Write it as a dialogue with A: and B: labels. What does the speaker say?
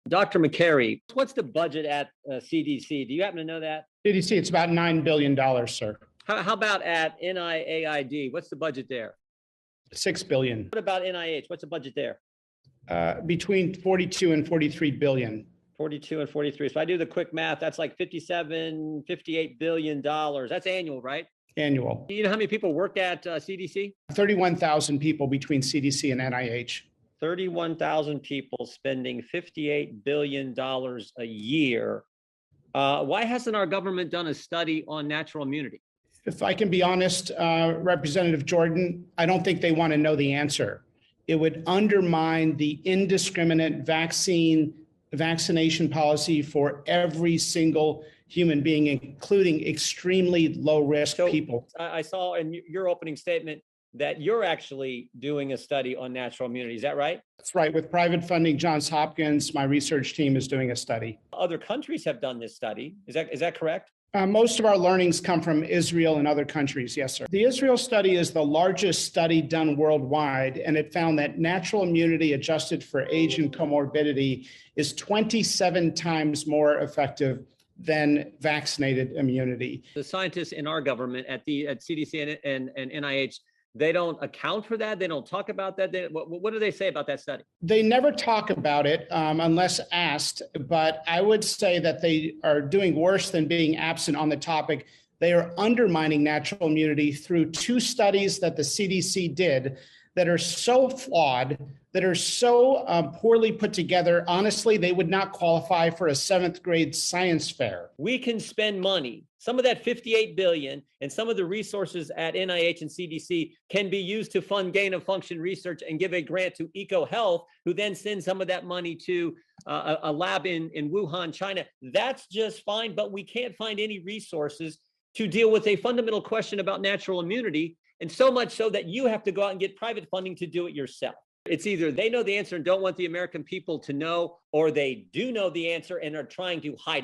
A: Dr. Makary, what's the budget at CDC? Do you happen to know that?
B: CDC, it's about $9 billion, sir.
A: How about at NIAID? What's the budget there?
B: $6 billion.
A: What about NIH? What's the budget there?
B: Between 42 and 43 billion.
A: 42 and 43. So I do the quick math. That's like 57, $58 billion. That's annual, right?
B: Annual.
A: You know how many people work at CDC?
B: 31,000 people between CDC and NIH.
A: 31,000 people spending $58 billion a year. Why hasn't our government done a study on natural immunity?
B: If I can be honest, Representative Jordan, I don't think they want to know the answer. It would undermine the indiscriminate vaccination policy for every single human being, including extremely low-risk people.
A: I saw in your opening statement that you're actually doing a study on natural immunity. Is that right?
B: That's right. With private funding, Johns Hopkins, my research team is doing a study.
A: Other countries have done this study. Is that correct?
B: Most of our learnings come from Israel and other countries. Yes, sir. The Israel study is the largest study done worldwide, and it found that natural immunity adjusted for age and comorbidity is 27 times more effective than vaccinated immunity.
A: The scientists in our government at CDC and NIH, they don't account for that. They don't talk about that. What do they say about that study?
B: They never talk about it unless asked, but I would say that they are doing worse than being absent on the topic. They are undermining natural immunity through two studies that the CDC did that are so flawed, that are so poorly put together. Honestly, they would not qualify for a 7th grade science fair.
A: We can spend money. Some of that $58 billion and some of the resources at NIH and CDC can be used to fund gain of function research and give a grant to EcoHealth, who then sends some of that money to a lab in Wuhan, China. That's just fine, but we can't find any resources to deal with a fundamental question about natural immunity, and so much so that you have to go out and get private funding to do it yourself. It's either they know the answer and don't want the American people to know, or they do know the answer and are trying to hide it.